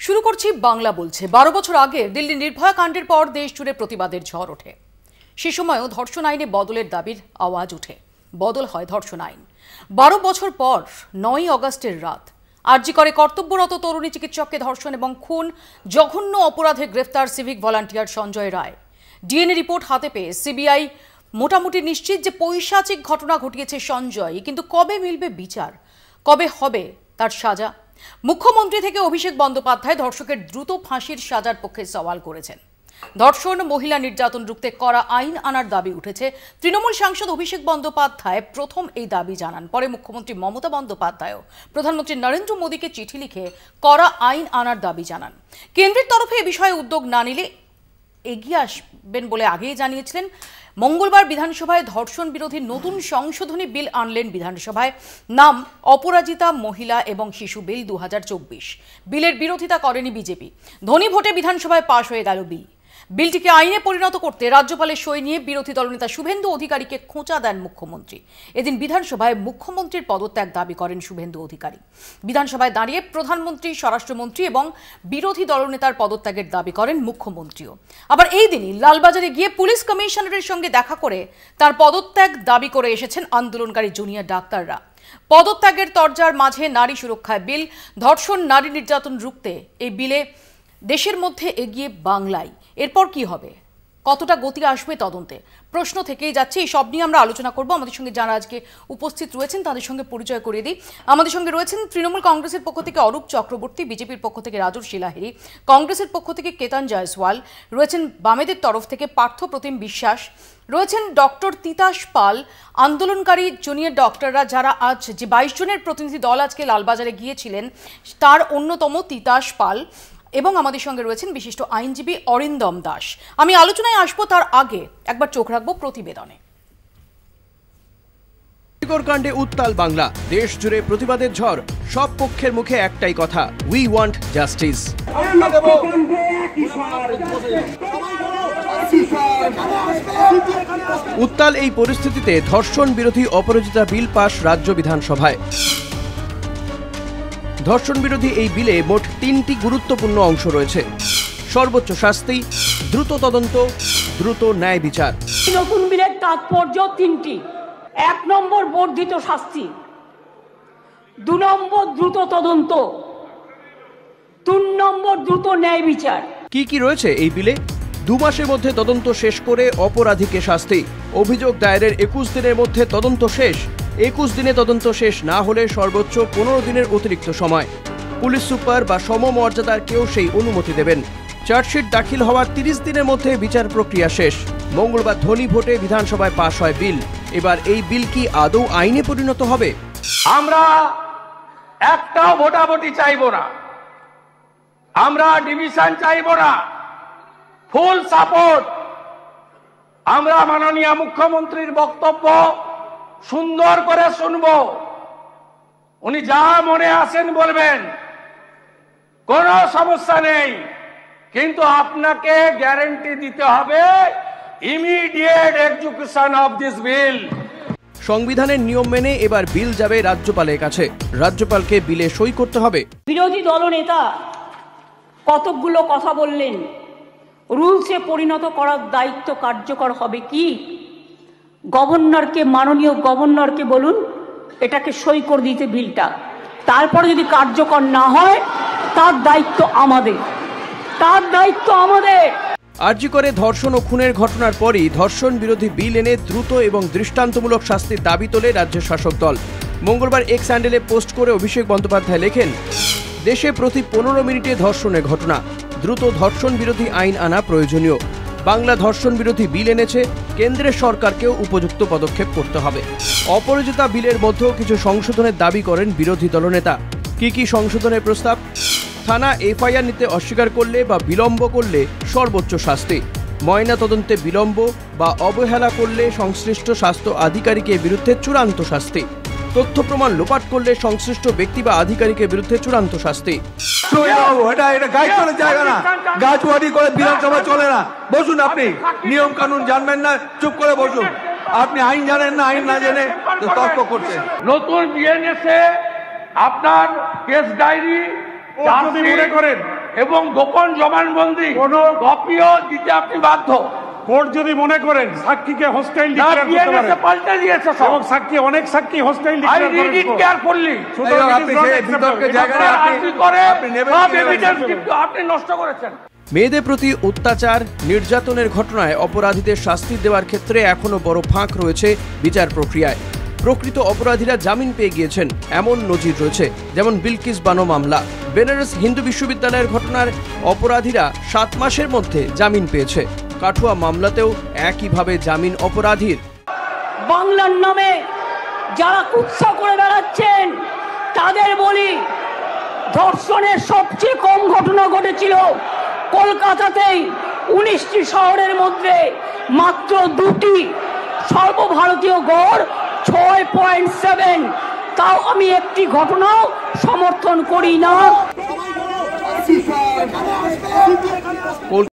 শুরু করছি বাংলা বলছে। 12 বছর আগে দিল্লি নির্ভয়া কাণ্ডের পর দেশ জুড়ে প্রতিবাদের ঝড় ওঠে। সে সময়ও ধর্ষণ আইনে বদলের দাবির আওয়াজ ওঠে। বদল হয় ধর্ষণ আইন। 12 বছর পর 9ই আগস্টের রাত আরজি করে কর্তব্যরত তরুণী চিকিৎসককে ধর্ষণ এবং খুন জঘন্য অপরাধে গ্রেফতার civic volunteer Sanjay Roy. DNA report হাতে পেয়ে সিবিআই মোটামুটি নিশ্চিত যে পৈশাচিক ঘটনা ঘটিয়েছে সঞ্জয়। কিন্তু কবে মিলবে বিচার, কবে হবে তার সাজা? মুখ্যমন্ত্রী থেকে অভিষেক বন্দ্যোপাধ্যায় ধর্ষকের দ্রুত ফাঁসির সাজার পক্ষে সওয়াল করেছেন। ধর্ষণ, মহিলা নির্যাতন রুখতে কড়া আইন আনার দাবি উঠেছে। তৃণমূল সাংসদ অভিষেক বন্দ্যোপাধ্যায় প্রথম এই দাবি জানান। পরে মুখ্যমন্ত্রী মমতা বন্দ্যোপাধ্যায়ও প্রধানমন্ত্রী নরেন্দ্র মোদীকে চিঠি লিখে কড়া আইন আনার দাবি জানান। কেন্দ্রের তরফে এ বিষয়ে উদ্যোগ না নিলে এগিয়ে আসবেন বলে আগেই জানিয়েছিলেন। মঙ্গলবার বিধানসভায় ধর্ষণ বিরোধী নতুন সংশোধনী বিল আনলেন বিধানসভায়। নাম অপরাজিতা মহিলা এবং শিশু বিল 2024। বিলের বিরোধিতা করেনি বিজেপি। ধ্বনি ভোটে বিধানসভায় পাশ হয়ে গেল বিল। বিলটিকে আইনে পরিণত করতে রাজ্যপালের সই নিয়ে বিরোধী দলনেতা শুভেন্দু অধিকারীকে খোঁচা দেন মুখ্যমন্ত্রী। এদিন বিধানসভায় মুখ্যমন্ত্রীর পদত্যাগ দাবি করেন শুভেন্দু অধিকারী। বিধানসভায় দাঁড়িয়ে প্রধানমন্ত্রী, স্বরাষ্ট্রমন্ত্রী এবং বিরোধী দলনেতার পদত্যাগের দাবি করেন মুখ্যমন্ত্রীও। আবার এই দিনই লালবাজারে গিয়ে পুলিশ কমিশনারের সঙ্গে দেখা করে তার পদত্যাগ দাবি করে এসেছেন আন্দোলনকারী জুনিয়র ডাক্তাররা। পদত্যাগের তরজার মাঝে নারী সুরক্ষায় বিল, ধর্ষণ, নারী নির্যাতন রুখতে এই বিলে দেশের মধ্যে এগিয়ে বাংলায়। এরপর কি হবে, কতটা গতি আসবে তদন্তে, প্রশ্ন থেকেই যাচ্ছে। এই সব নিয়ে আমরা আলোচনা করব। আমাদের সঙ্গে যারা আজকে উপস্থিত রয়েছেন তাদের সঙ্গে পরিচয় করিয়ে দিই। আমাদের সঙ্গে রয়েছেন তৃণমূল কংগ্রেসের পক্ষ থেকে অরূপ চক্রবর্তী, বিজেপির পক্ষ থেকে রাজুর শিলাহেরি, কংগ্রেসের পক্ষ থেকে কেতন জয়সওয়াল রয়েছেন, বামেদের তরফ থেকে পার্থ প্রতিম বিশ্বাস রয়েছেন, ডক্টর তিতাস পাল। আন্দোলনকারী জুনিয়র ডক্টররা যারা আজ যে 22 জনের প্রতিনিধি দল আজকে লালবাজারে গিয়েছিলেন তার অন্যতম তিতাস পাল, এবং আমাদের সঙ্গে রয়েছেন বিশিষ্ট আইনজীবী অরিন্দম দাস। আমি আলোচনায় আসবো তার আগে একবার চোখ রাখবো প্রতিবেদনে। কাণ্ডে উত্তাল বাংলা, দেশ জুড়ে প্রতিবাদের ঝড়। সব পক্ষের মুখে একটাই কথা, উই ওয়ান্ট জাস্টিস। উত্তাল এই পরিস্থিতিতে ধর্ষণ বিরোধী অপরাজিতা বিল পাশ রাজ্য বিধানসভায়। ধর্ষণ বিরোধী এই বিলে মোট 3টি গুরুত্বপূর্ণ অংশ রয়েছে। সর্বোচ্চ শাস্তি, দ্রুত তদন্ত, দ্রুত ন্যায় বিচার। নতুন বিলের তাৎপর্য 3টি। 1 নম্বর বর্ধিত শাস্তি, 2 নম্বর দ্রুত তদন্ত, 3 নম্বর দ্রুত ন্যায় বিচার। কি কি রয়েছে এই বিলে? 2 মাসের মধ্যে তদন্ত শেষ করে অপরাধীকে শাস্তি। অভিযোগ দায়েরের 21 দিনের মধ্যে তদন্ত শেষ। 21 দিনে তদন্ত শেষ না হলে সর্বোচ্চ 15 দিনের অতিরিক্ত সময়। পুলিশ সুপার বা সমমর্যাদার কেউ সেই অনুমতি দেবেন। চার্জশিট দাখিল হওয়ার 30 দিনের মধ্যে বিচার প্রক্রিয়া শেষ। মঙ্গলবার ধ্বনি ভোটে বিধানসভায় পাশ হয় বিল। এবার এই বিল কি আদৌ আইনে পরিণত হবে? আমরা একটাও ভোটাভুটি চাইব না, আমরা ডিভিশন চাইব না, ফুল সাপোর্ট। আমরা মাননীয় মুখ্যমন্ত্রীর বক্তব্য সুন্দর করে শুনব। উনি যা মনে আসেন বলবেন, কোনো সমস্যা নেই, কিন্তু আপনাকে গ্যারান্টি দিতে হবে immediate execution of this bill. সংবিধানের নিয়ম মেনে এবার বিল যাবে রাজ্যপালের কাছে। রাজ্যপালকে বিলে সই করতে হবে। বিরোধী দলনেতা কতকগুলো কথা বললেন, রুলসে পরিণত করার দায়িত্ব কার্যকর হবে কি? গভর্নরকে, মাননীয় গভর্নরকে বলুন এটাকে সই করে দিতে বিলটা। তারপরে যদি কার্যকর না হয় তার দায়িত্ব আমাদের, তার দায়িত্ব আমাদের। আরজি করে ধর্ষণ ও খুনের ঘটনার পরই ধর্ষণ বিরোধী বিল এনে দ্রুত এবং দৃষ্টান্তমূলক শাস্তির দাবি তোলে রাজ্যের শাসক দল। মঙ্গলবার এক্স হ্যান্ডেলে পোস্ট করে অভিষেক বন্দ্যোপাধ্যায় লেখেন, দেশে প্রতি 15 মিনিটে ধর্ষণের ঘটনা, দ্রুত ধর্ষণ বিরোধী আইন আনা প্রয়োজনীয়। বাংলা ধর্ষণ বিরোধী বিল এনেছে, কেন্দ্রের সরকারকেও উপযুক্ত পদক্ষেপ করতে হবে। অপরাজিতা বিলের মধ্যেও কিছু সংশোধনের দাবি করেন বিরোধী দলনেতা। কি কি সংশোধনের প্রস্তাব? থানা এফআইআর নিতে অস্বীকার করলে বা বিলম্ব করলে সর্বোচ্চ শাস্তি। ময়না তদন্তে বিলম্ব বা অবহেলা করলে সংশ্লিষ্ট স্বাস্থ্য আধিকারিকের বিরুদ্ধে চূড়ান্ত শাস্তি। তথ্য প্রমাণ লোপাট করলে সংশ্লিষ্ট ব্যক্তি বা আধিকারিকের বিরুদ্ধে চূড়ান্ত শাস্তি। বিধানসভা চলে না, বসুন। আপনি নিয়ম কানুন জানবেন না, চুপ করে বসুন। আপনি আইন জানেন না, আইন না জেনে তর্ক করছেন। নতুন বিএনএসে আপনার কেস ডায়েরি যদি মনে করেন এবং গোপন জবানবন্দি কোনো কপিও দিতে আপনি বাধ্য। কোর্ট যদি মনে করেন সাক্ষীকে হোস্টাইল ডিক্লেয়ার করতে পারে, পাল্টে দিয়েছে সব। এবং সাক্ষী অনেক সাক্ষী hostile I declare read it করেন। carefully। সুতরাং it is not acceptable। আপনি করে সব evidence কিন্তু আপনি নষ্ট করেছেন। মেয়েদের প্রতি অত্যাচার নির্যাতনের ঘটনায় অপরাধীদের শাস্তি দেওয়ার ক্ষেত্রে এখনও বড় ফাঁক রয়েছে বিচার প্রক্রিয়ায়। প্রকৃত অপরাধীরা জামিন পেয়ে গিয়েছেন এমন নজির রয়েছে, যেমন বিলকিস বানো মামলা। বেনারস হিন্দু বিশ্ববিদ্যালয়ের ঘটনার অপরাধীরা 7 মাসের মধ্যে জামিন পেয়েছে। কাঠুয়া মামলাতেও একইভাবে জামিন অপরাধীর। বাংলার নামে যারা কুৎসা করে বেড়াচ্ছেন তাদের বলি, ধর্ষণের সবচেয়ে কম ঘটনা ঘটেছিল কলকাতাতেই। 19টি শহরের মধ্যে মাত্র 2টি, সর্বভারতীয় গড় 6.7। তাও আমি একটি ঘটনাও সমর্থন করি না।